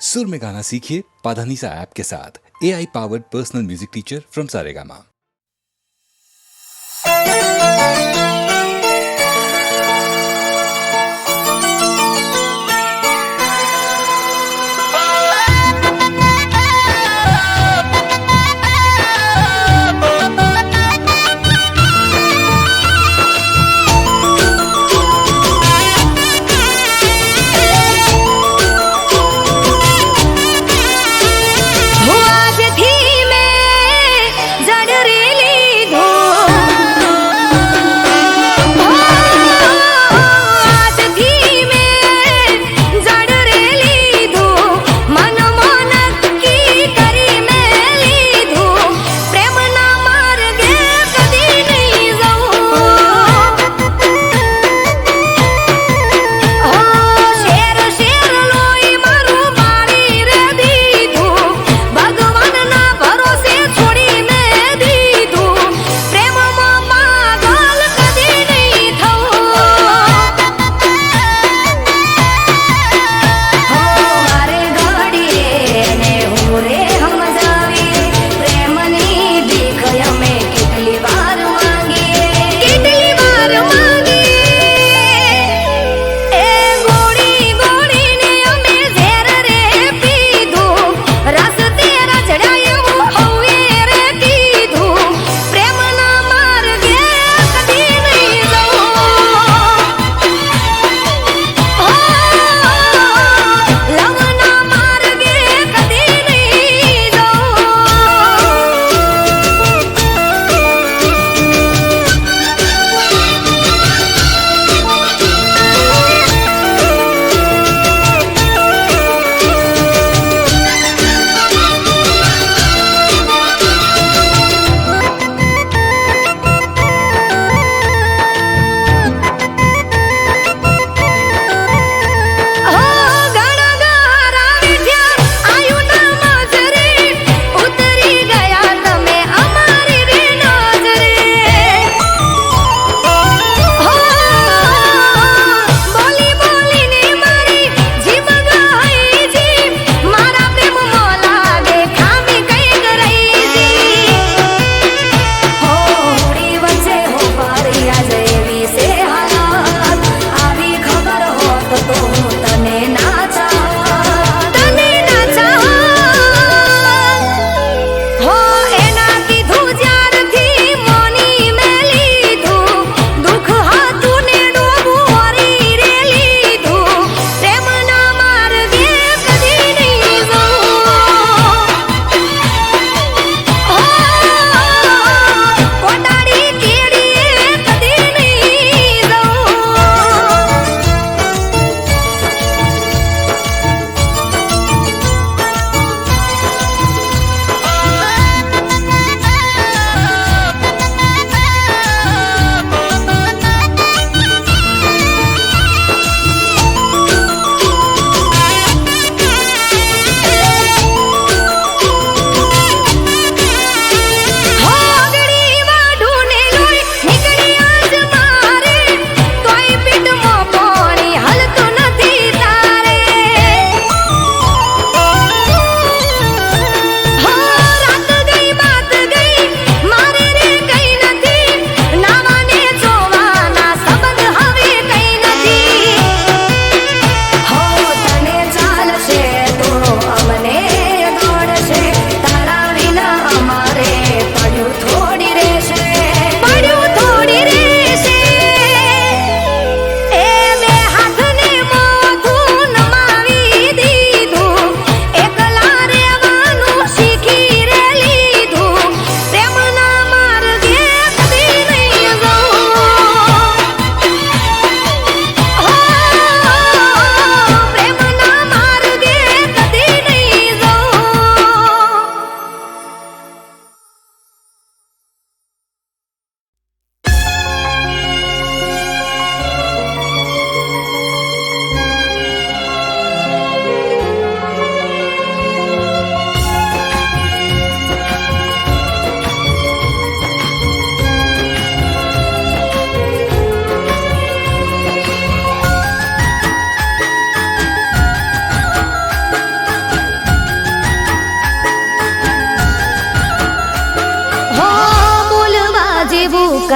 सुर में गाना सीखिए पाधानीसा ऐप के साथ। AI powered personal music teacher from Saregama.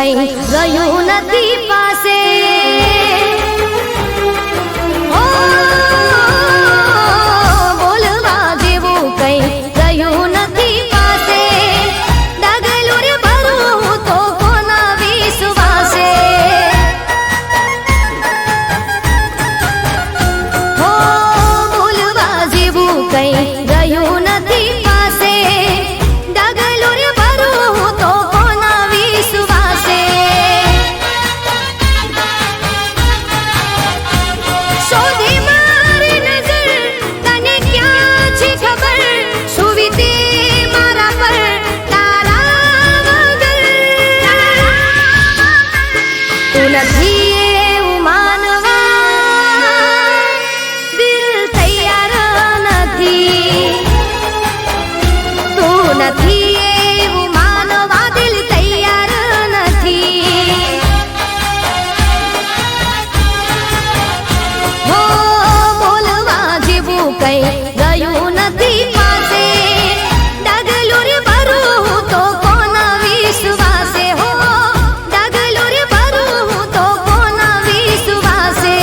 કઈ રહ્યું નથી પાસે. બોલવા જેવું કઈ રહ્યું નથી પાસે. ડગલું રે ભરું તો કોના વિશ્વાસે. બોલવા જેવું કઈ રહ્યું નથી પાસે. ડગલું રે ભરું તો કોના વિશ્વાસે. શોધી મારી નજર તને ક્યાં છે ખબર. શું વીતે મારા પર તારા વગર. તું નથી એવું માનવા દિલ તૈયાર નથી. તું નથી એવું માનવા દિલ તૈયાર નથી. બોલવા જેવું કઈ રહ્યું નથી પાસે. ડગલું રે ભરું તો કોના વિશ્વાસે. ડગલું રે ભરું તો કોના વિશ્વાસે.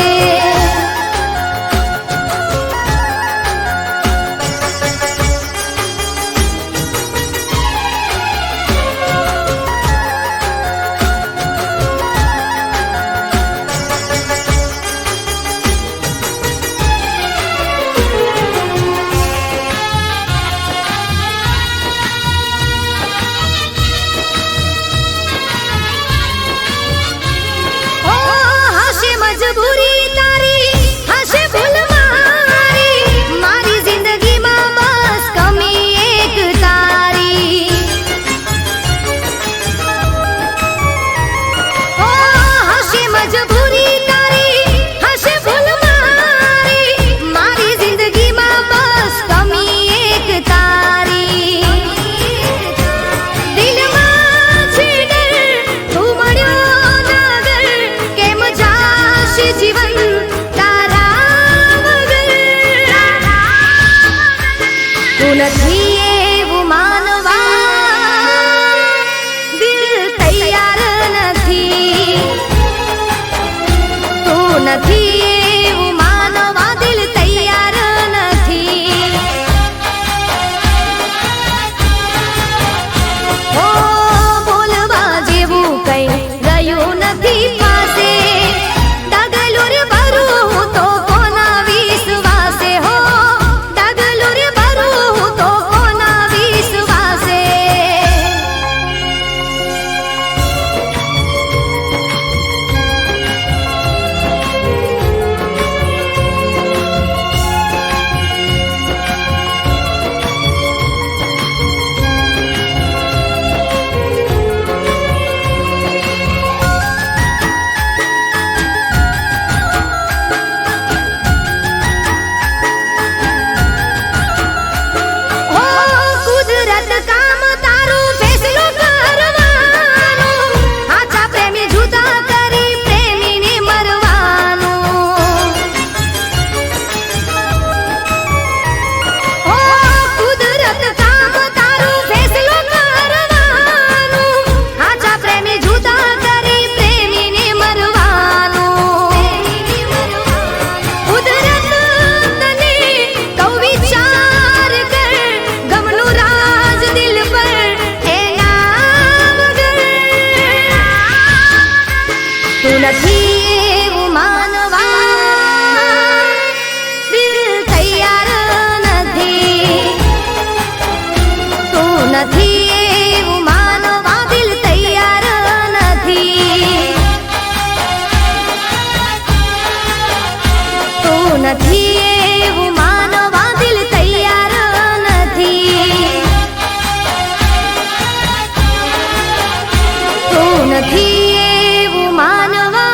હશે મજબૂરી તારી, હશે ભૂલ મારી. મારી જિંદગીમાં બસ કમી એક તારી. હશે મજબૂરી તારી, હશે ભૂલ મારી. મારી જિંદગીમાં બસ કમી એક તારી. દિલમાં છે ડર, તું મળ્યો ના ઘર. કેમ જાશે જીવન તારા વગર. તું નથી એવું માનવા દિલ તૈયાર નથી. તું નથી એવું માનવા દિલ તૈયાર નથી. બોલવા જેવું કઈ રહ્યું નથી પાસે. ડગલું રે ભરું તો કોના વિશ્વાસે. ડગલું રે ભરું તો કોના વિશ્વાસે. કુદરત કામ તારું ફેસલો કરવાનું. હાચા પ્રેમી જુદા કરી પ્રેમીને મરવાનું. કુદરત કામ તારું ફેસલો કરવાનું. હાચા પ્રેમી જુદા કરી પ્રેમીને મરવાનું. કુદરત તને કહું વિચાર કર. ગમનું રાજ દિલ પર એના વગર. તું નથી એવું માનવા દિલ તૈયાર નથી. તું નથી એવું માનવા દિલ તૈયાર નથી. તું નથી એવું માનવા દિલ તૈયાર નથી. તું નથી એવું માનવા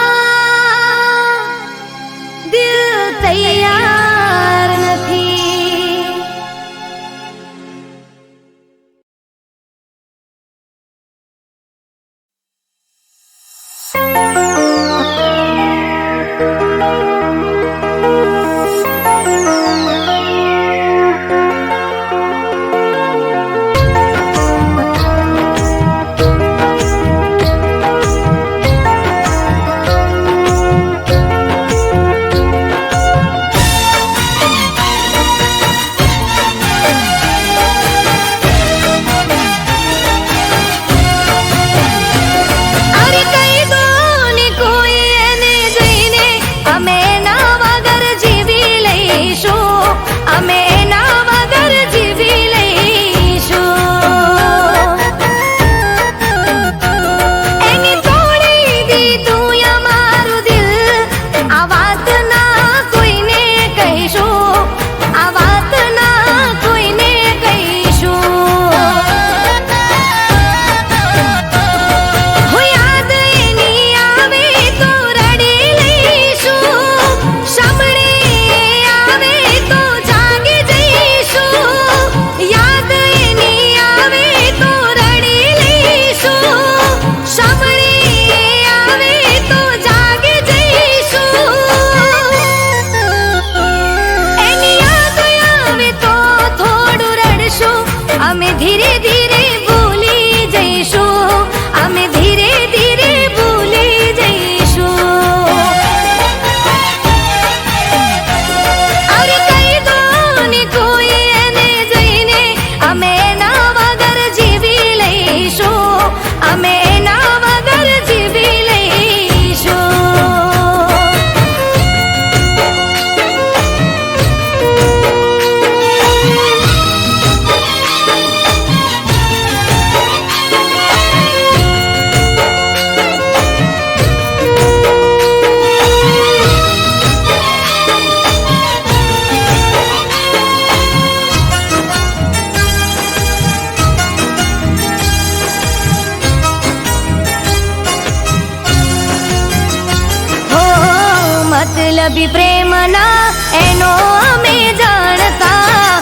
બી પ્રેમના એનો અમે જાણતા,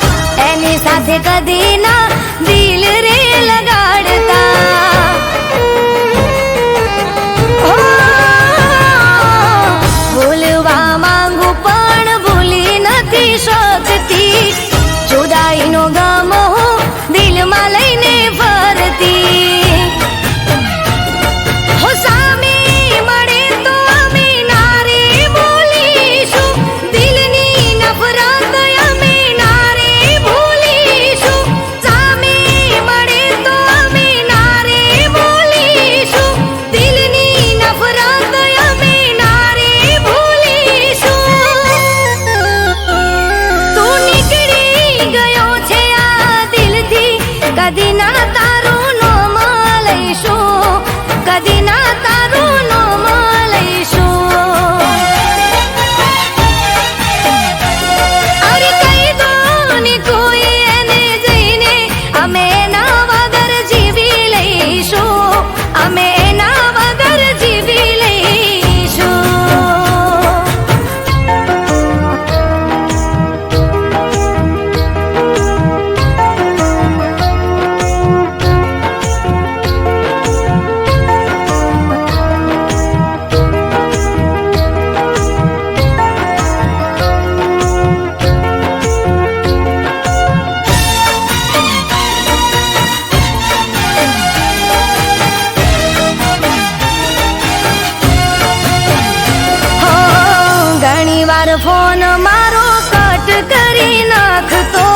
એની સાથે કદી ના દિલ રે લગાડતા. હો, ભૂલવા માંગુ પણ ભૂલી નથી શકતી, જુદાઈનો ગમ હું દિલમાં લઈને ફરતી. હો, સામે મળે તો અમે નારે બોલીશું, દિલની નફરત અમે નારે ભૂલીશું. સામે મળે તો અમે નારે બોલીશું, દિલની નફરત અમે નારે ભૂલીશું. તું નીકળી ગયો છે આ દિલથી, કદી ના તારું નામ લઈશું, કદી ના તારું નામ લઈશું. અરે કહી દો ને કોઈ એને જઈને, અમે એના વગર જીવી લઈશું, અમે એના વગર જીવી લઈશું. હો, ઘણીવાર ફોન મારો કટ કરી નાખતો,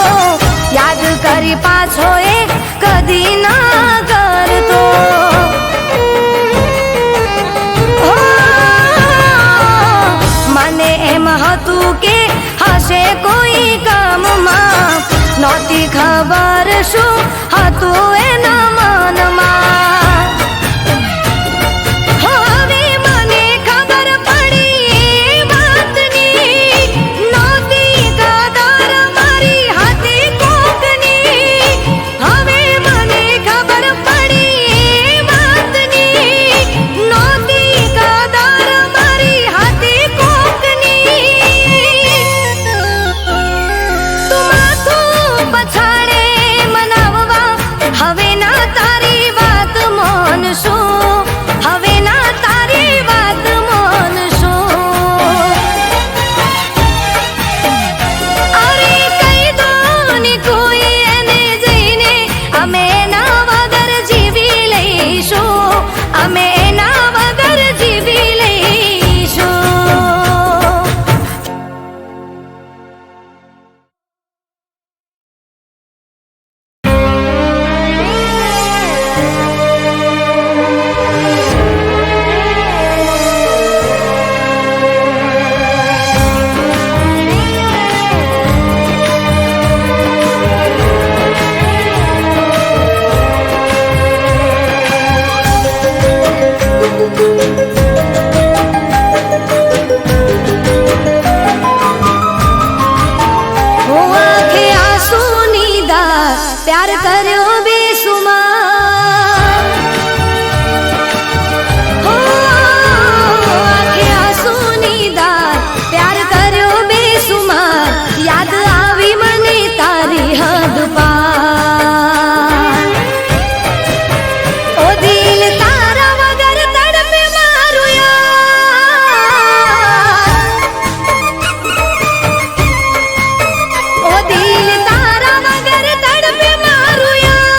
યાદ કરી પાછો એ કદી ના કરતો. હો, મને એમ હતું કે હશે કોઈ કામમાં, નહોતી ખબર શું હતું એના મનમાં. હવે મને ખબર પડી એ વાતની, નહોતી કદર મારી હાથે કોકની. હવે મને ખબર પડી એ વાતની, નહોતી કદર મારી હાથે કોકની. તું માથું પછાડે મનાવવા, હવે ના તારી વાત માનશું, હવે ના તારી વાત માનશું. અરે કહી દો ને કોઈ એને જઈને, અમે એના વગર જીવી લઈશું, અમે એના વગર જીવી લઈશું. હું આંખે આંસુની ધાર પ્યાર કર્યો બેસુમાર. હો, આંખે આંસુની ધાર પ્યાર કર્યો બેસુમાર, યાદ આવી મને તારી હદ પાર. ઓ દિલ તારા વગર તડપે મારું યાર, ઓ દિલ તારા વગર તડપે મારું યાર.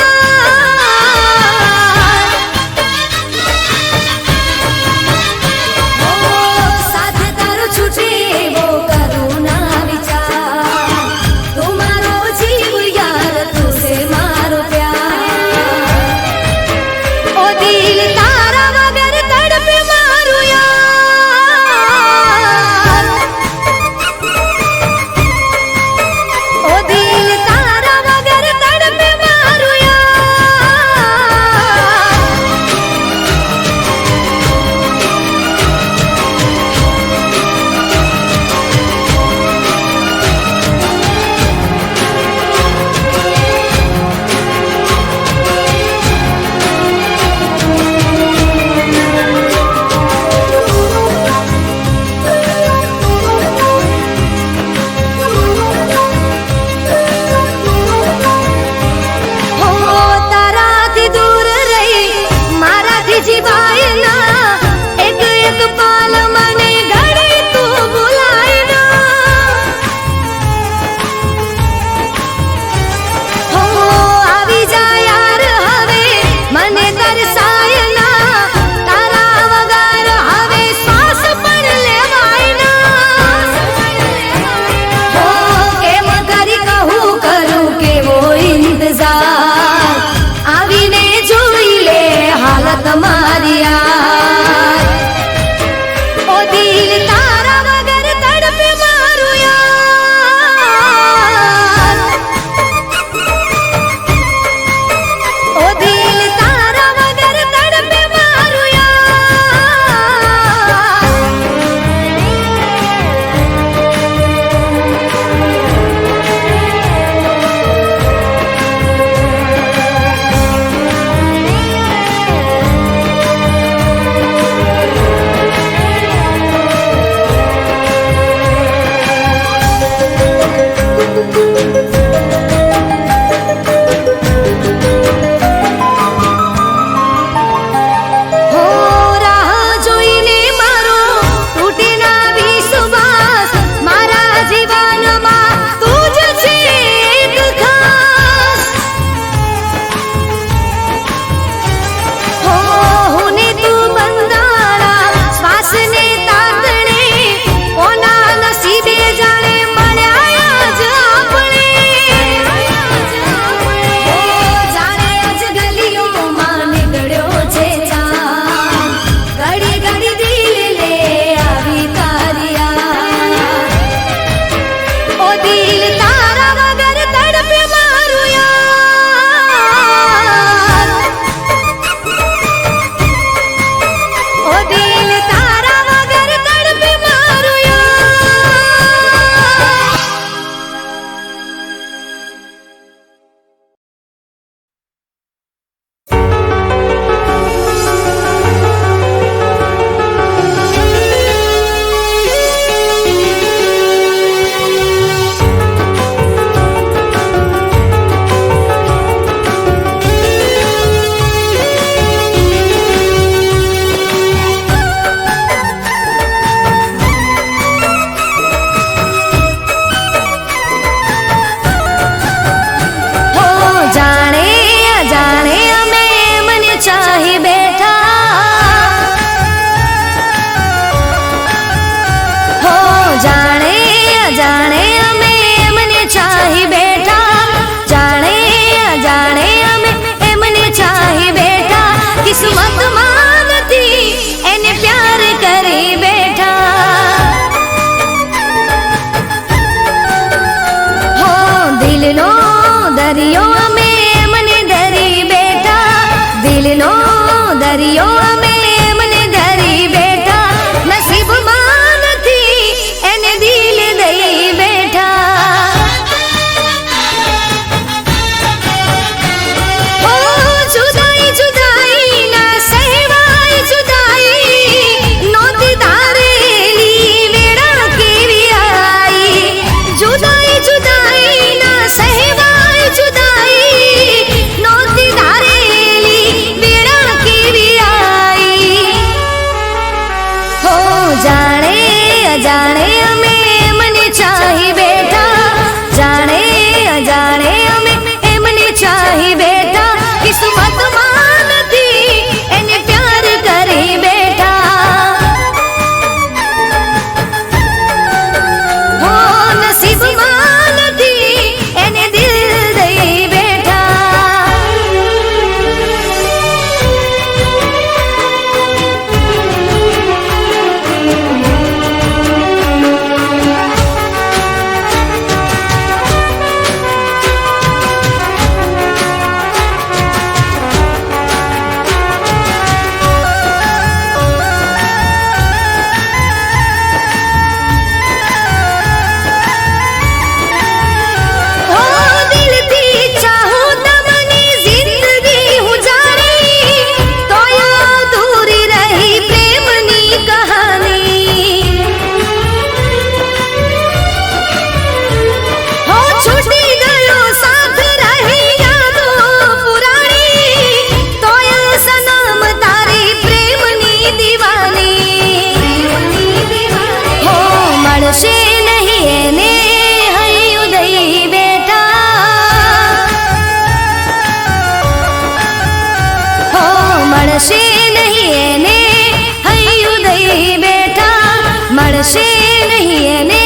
મળશે નહીં એને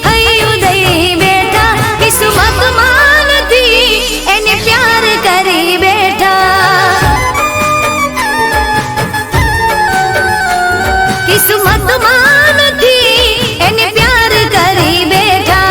હૈયું દઈ બેઠા કિસ્મતમાં નથી એને પ્યાર કરી બેઠા કિસ્મતમાં નથી એને પ્યાર કરી બેઠા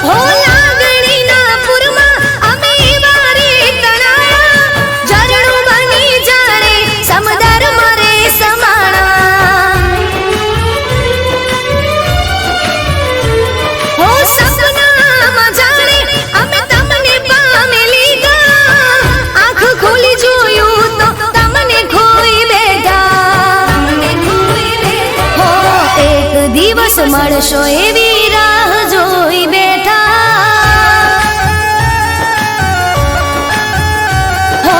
હો લાગણીના પુરમાં અમે વારે તણાયા ઝરણું બની જાણે સમદર મારે સમાણા હો સપનામાં જાણે અમે તમને પામી લીધા આંખ ખોલી જોયું તો તમને ખોઈ બેઠા હો એક દિવસ મળશો એવી રાહ જોઈ બેઠા હો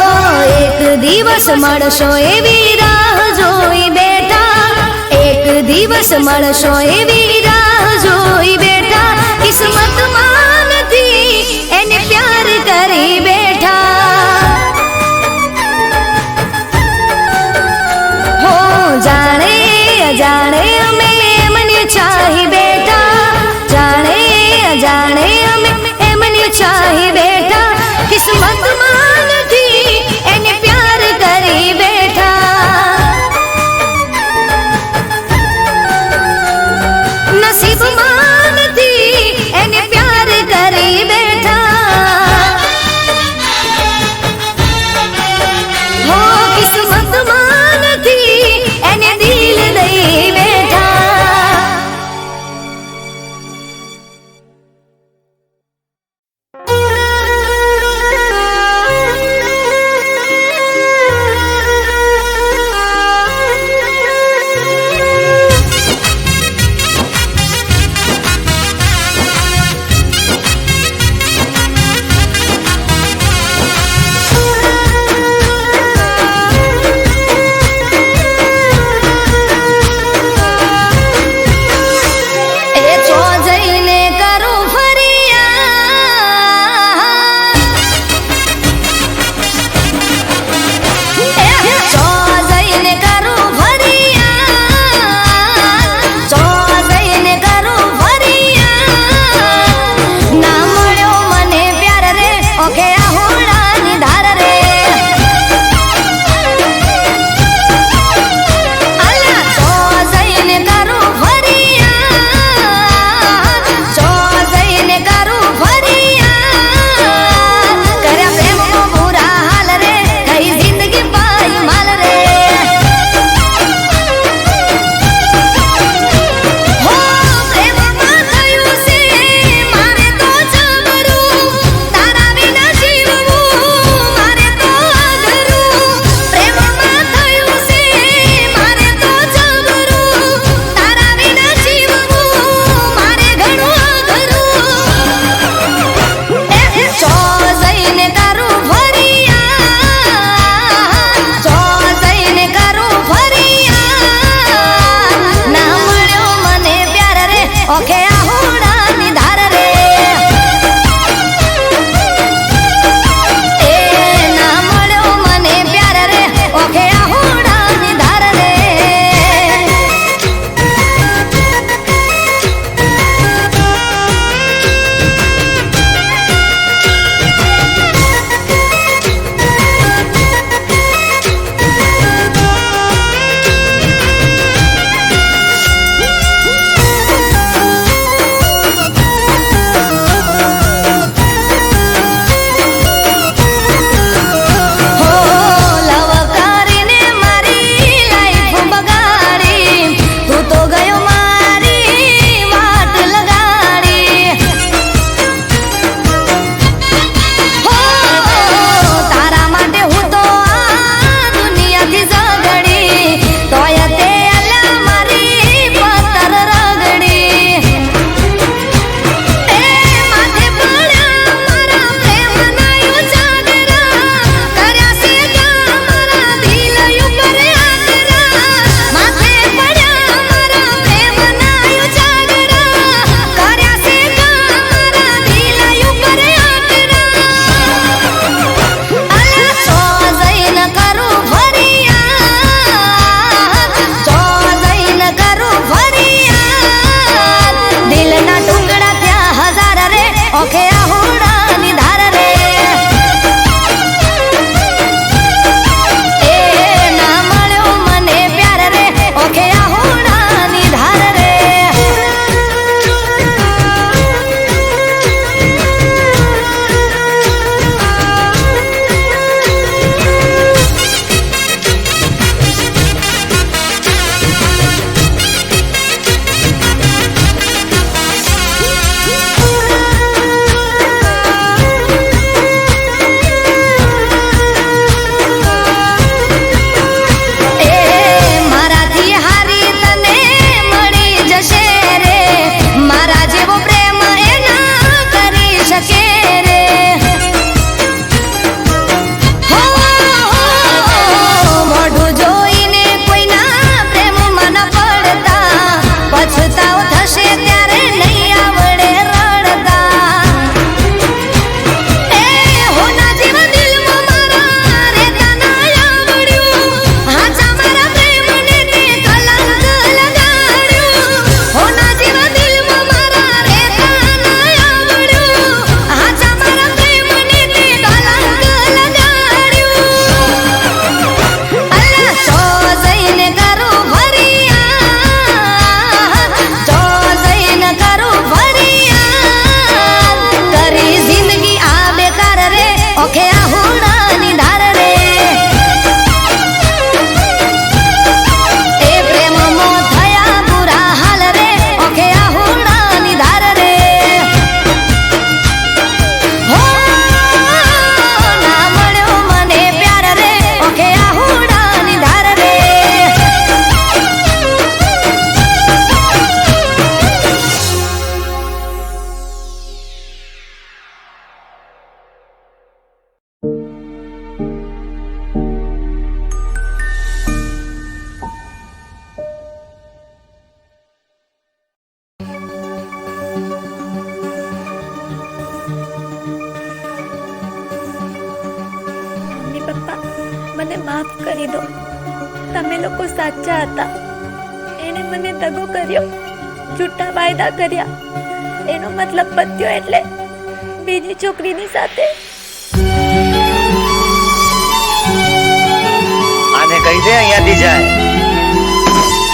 એક દિવસ મળશો એવી રાહ જોઈ બેઠા એક દિવસ મળશો એવી રાહ જોઈ બેઠા કિસ્મતમાં નથી એને પ્યાર કરી બેઠા હો જાણે અજાણે અમે એમને ચાહી બેઠા જાણે અજાણે અમે એમને ચાહી બેઠા કિસ્મતમાં નથી એને પ્યાર કરી બેઠા નસીબમાં નથી એને પ્યાર પપ્પા મને માફ કરી દો. તમે લોકો સાચા હતા. એને મને દગો કર્યો, જૂઠા વાયદા કર્યા. એનો મતલબ પત્યો એટલે બીજી છોકરીની સાથે. આને કહી દે અહીંયાથી જાય.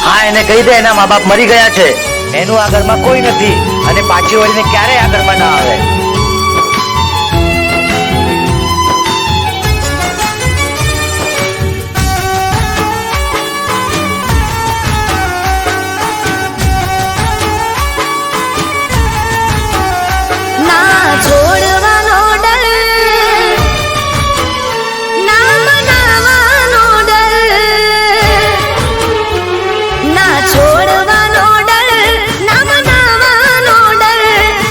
હા, એને કહી દે એના મા બાપ મરી ગયા છે, એનું આ ઘરમાં કોઈ નથી અને પાછી વળીને ક્યારેય આ ઘરમાં ના આવે. ના છોડવાનો ડર, ના મનાવાનો ડર, ના છોડવાનો ડર, ના મનાવાનો ડર.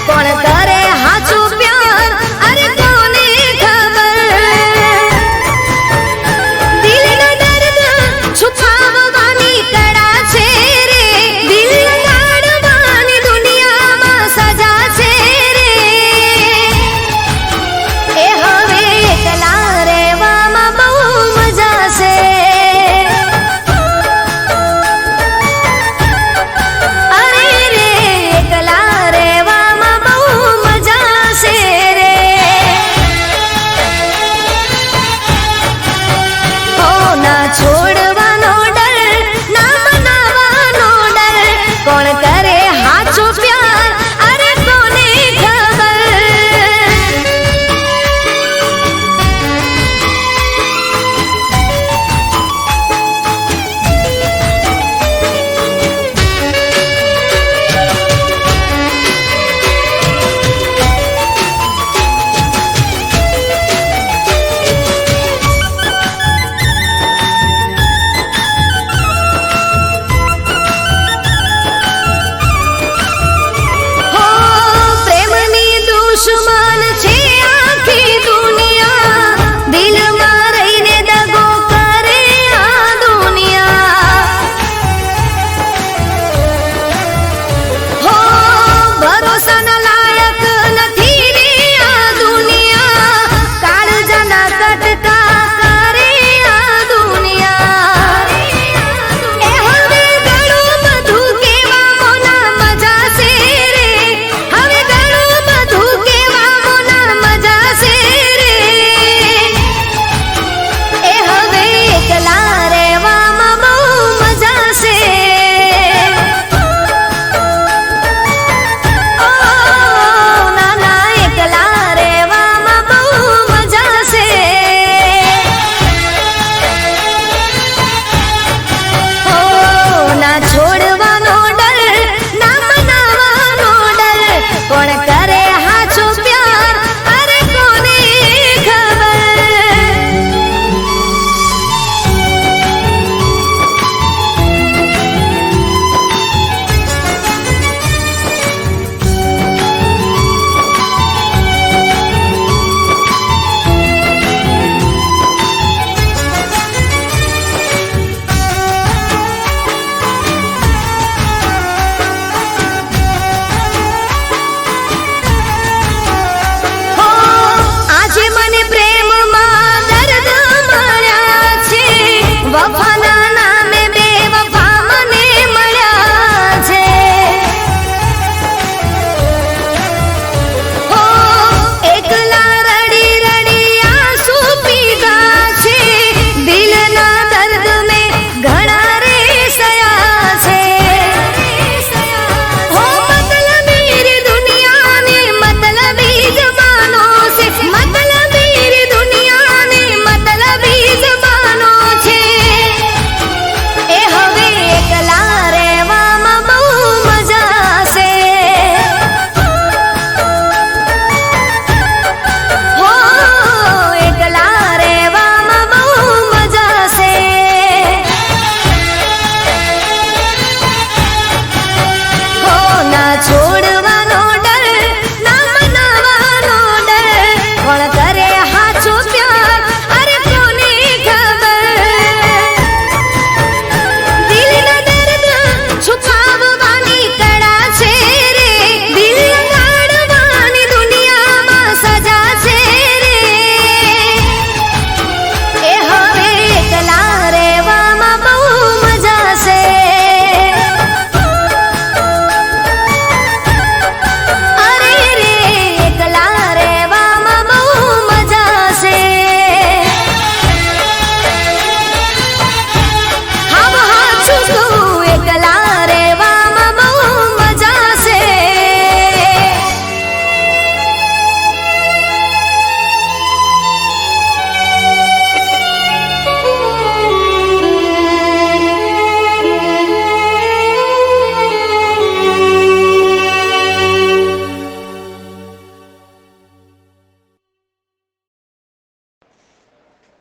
કોણ કરે હાથ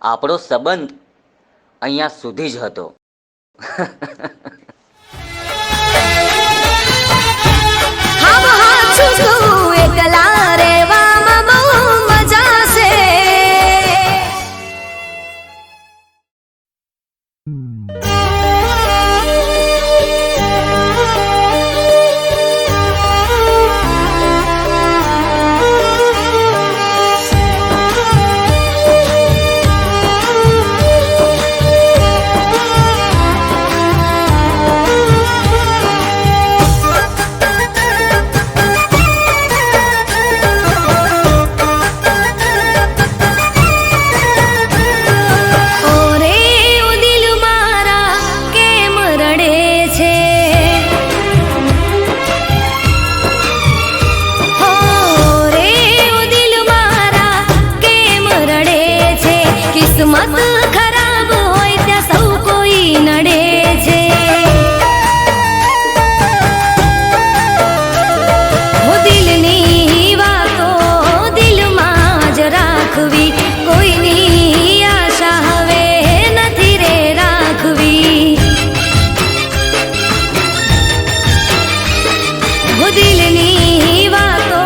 આપણો સંબંધ અહીંયા સુધી જ હતો. હા હા છું છું એકલા રહેવામાં બહુ મજા છે. કિસ્મત ખરાબ હોય ત્યાં સૌ કોઈ નડે છે. હું દિલની વાતો દિલમાં જ રાખવી, કોઈની આશા હવે નથી રે રાખવી. હું દિલની વાતો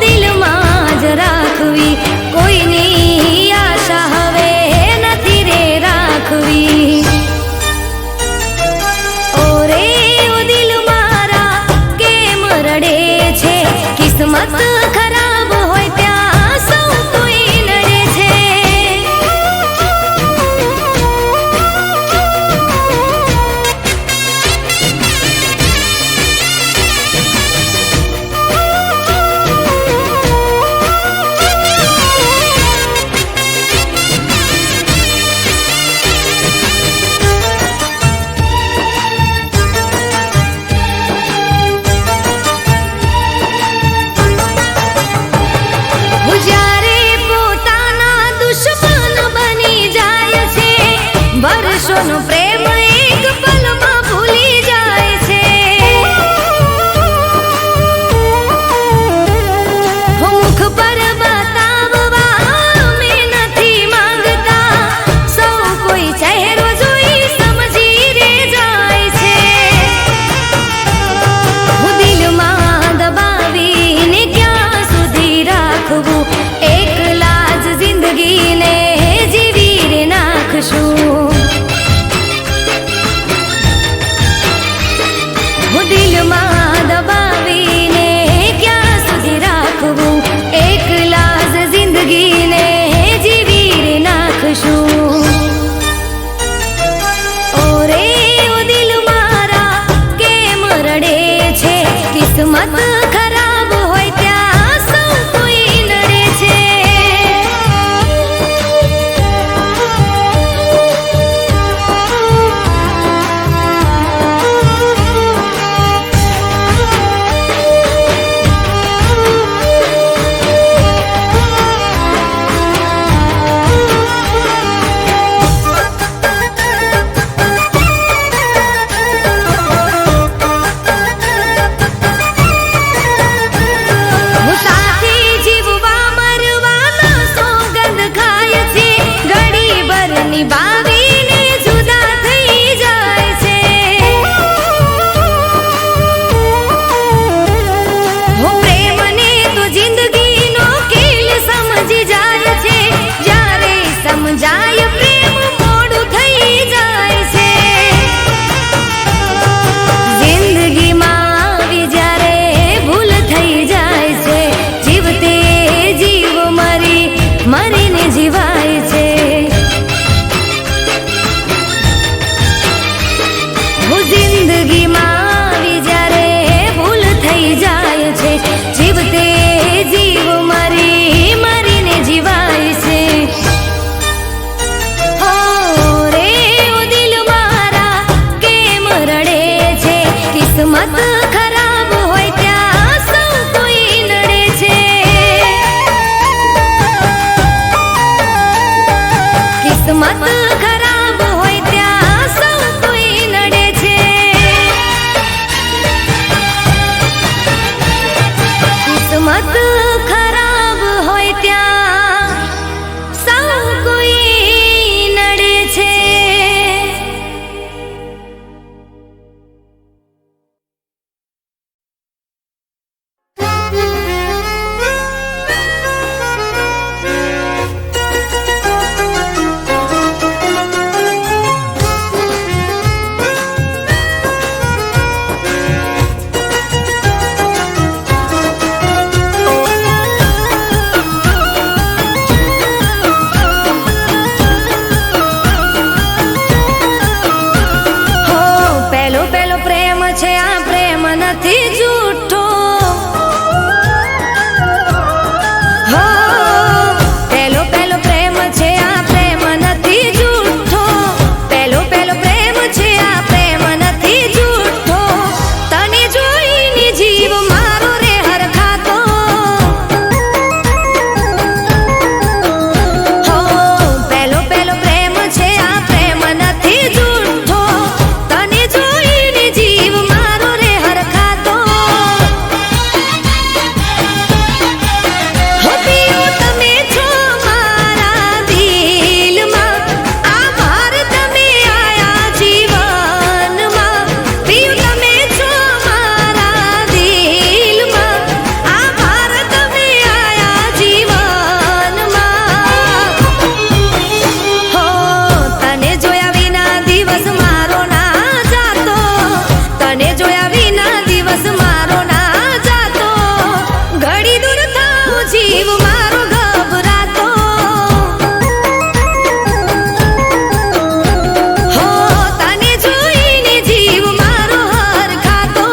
દિલમાં જ રાખવી, કોઈની આશા હવે ઓરે ઓ દિલ મારા કેમ રડે છે, કિસ્મત ખરાબ હોય ત્યાં સૌ કોઈ નડે છે. વર્ષોનો પ્રેમ એક પલમાં ભૂલી જાય છે. મુખ પર બતાવવા મેં નથી માંગતા, સૌ કોઈ ચહેરો જોઈ સમજી રે જાય છે. હું દિલમાં દબાવીને ક્યાં સુધી રાખવું, એકલા જ જિંદગીને જીવી રે નાખશું. દિલમાં દબાવીને ક્યાં સુધી રાખવું, એકલા જ જિંદગીને જીવી રે નાખશું. ઓરે ઓ દિલ મારા કેમ રડે છે, કિસ્મત ખરાબ હોય ત્યાં સૌ કોઈ નડે છે. બાવીને જુદા થઈ જાય છે. હો પ્રેમને તો જિંદગીનો ખેલ સમજી જાય છે, જ્યારે સમજાય પ્રેમ મોડું થઈ જાય છે. જિંદગીમાં આવી જ્યારે ભૂલ થઈ જાય છે, જીવતે જીવ મરીને જીવાય છે. જિંદગીમાં આવી જ્યારે ભૂલ થઈ જાય છે, જીવતે જીવ મરીને જીવાય છે. હો રે ઓ દિલ મારા કેમ રડે છે, કિસ્મત ખરાબ હોય ત્યાં સૌ કોઈ નડે છે. કિસ્મત ખરાબ હોય ત્યાં સૌ કોઈ નડે છે. કિસ્મત ખરાબ હોય ત્યાં સૌ કોઈ નથી જૂઠો. હો પહેલો પહેલો પ્રેમ છે આ પ્રેમ નથી જૂઠો. પહેલો પહેલો પ્રેમ છે આ પ્રેમ નથી જૂઠો. તને જોઈને જીવ મારો રે હરખાતો. હો પહેલો પહેલો પ્રેમ છે આ પ્રેમ નથી જૂઠો. તને જોઈને જીવ મારો રે હરખાતો. હો પિયું તમે છો મારા દિલમાં, આભાર તમે આયા જીવનમાં. પિયું તમે છો મારા દિલમાં, આભાર તમે આયા જીવનમાં. હો તને જોયા વિના દિવસ મારો ના જાતો. તને જોયા વિના દિવસ મારો ના જાતો. ઘડી દૂર થાઉં જીવ મારો ગભરાતો. હો તને જોઈને જીવ મારો હરખાતો.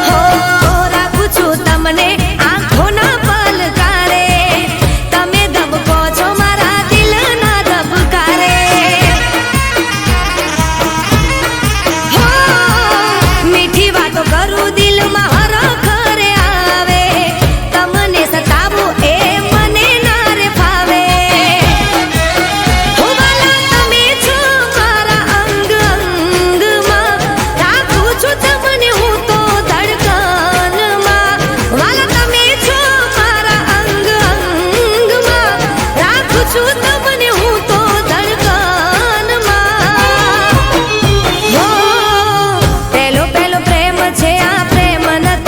હો રાખું છું તમને આંખોના પલકારે. તમે ધબકો છો મારા દિલના ધબકારે. હો મીઠી વાતો કરું દિલમાં હરખરે આવે. તમને સતાવું એ મને ના રે ફાવે. હો વાલા તમે છો મારા અંગ અંગમાં, રાખું છું તમને હું તો ધડકનમાં. વાલા તમે છો મારા અંગ અંગમાં, રાખું છું તમને હું તો ધડકનમાં. હો પહેલો પહેલો પ્રેમ છે આ પ્રેમ નથી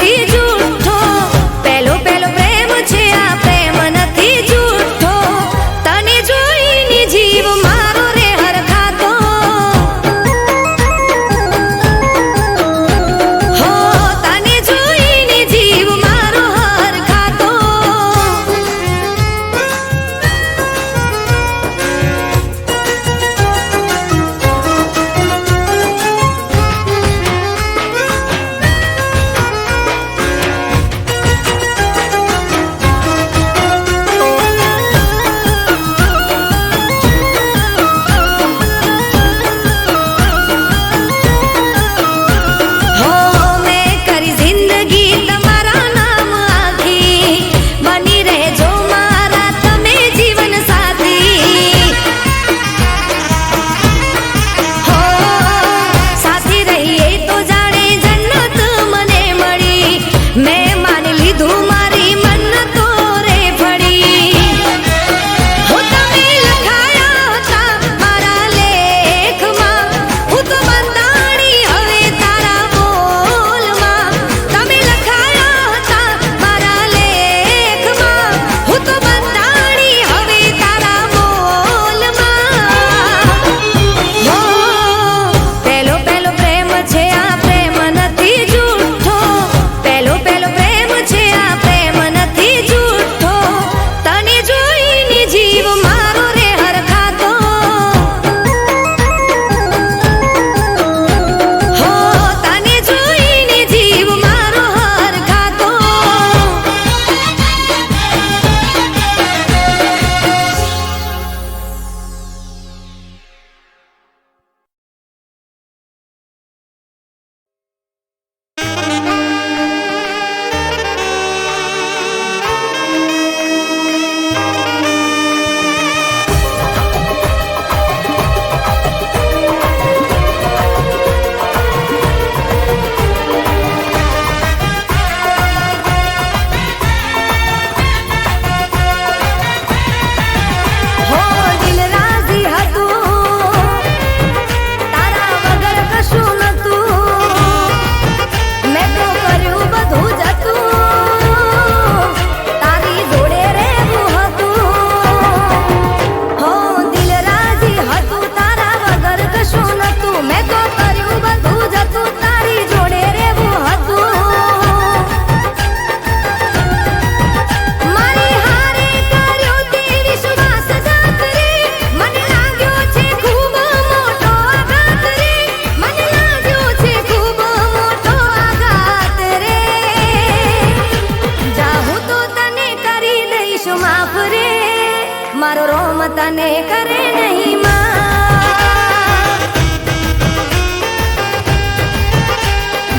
મારો રોમ તને કરે નહીં માં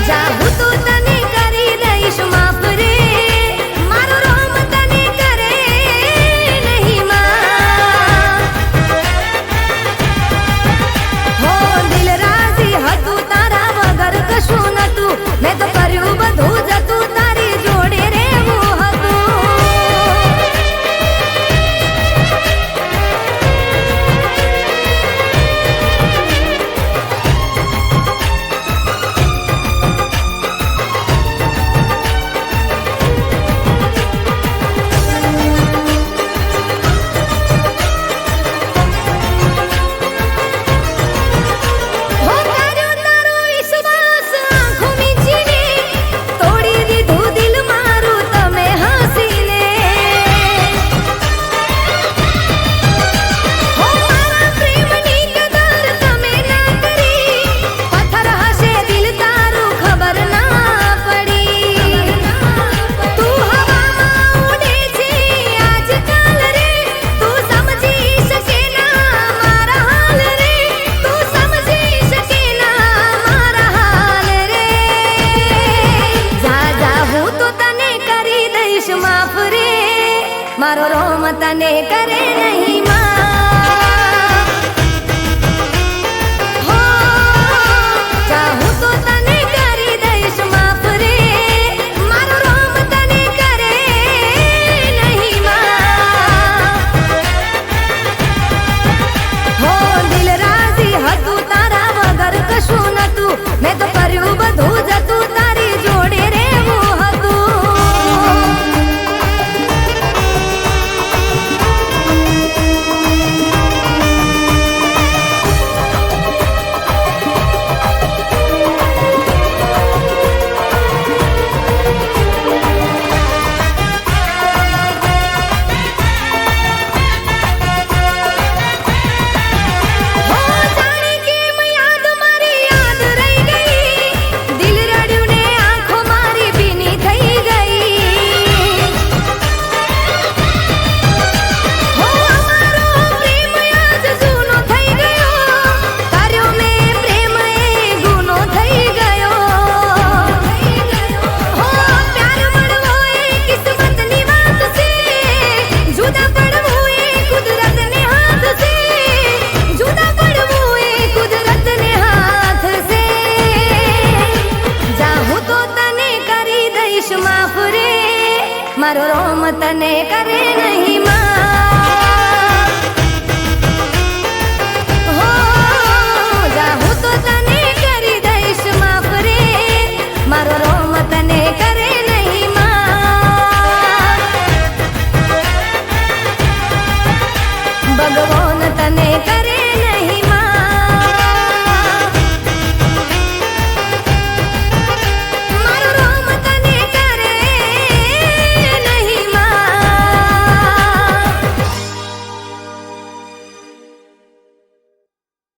જા હું તો તને કરી દઈશ માફ રે મારો રોમ તને કરે નહીં માં હો દિલ રાજી હતું તારા વગર કશું નતું મેં તો કર્યું બધું જતું તારી જોડે રહેવું હતું હો કર્યો તારો વિશ્વાસ આંખો મીચીને તોડી દીધું દિલ મારું તમે હસીને હો મારા પ્રેમની કદર તમે ના કરી પથ્થર હશે દિલ તારું ખબર ના પડી તું હવામાં ઉડે છે આજકાલ રે તું સમજી શકે ના મારા હાલ રે તું સમજી શકે ના મારા હાલ રે જા જા હું તો તને કરી દઈશ માફ રે મારો રોમ તને કરે નહીં માં હો જા હું તો તને કરી દઈશ માફ રે મારો રોમ તને કરે નહીં માં હો દિલ રાજી હતું તારા વગર કશું નતું મેં તો કર્યું બધું જતું તારી જોડે રહેવું હતું હો જાણે કેમ યાદ મારી યાદ રહી ગઈ દિલ રડ્યું ને આંખો મારી ભીની થઈ ગઈ હો અમારો પ્રેમ આજ જૂનો થઈ ગયો કર્યો મેં પ્રેમ એ ગુનો થઈ ગયો હો પ્યાર મળવો એ કિસ્મતની વાત છે જુદા પડવું એ કુદરતને હાથ છે જુદા પડવું એ કુદરતને હાથ છે જા હું તો તને કરી દઈશ માફ રે મારો રોમ તને કરે નહીં માં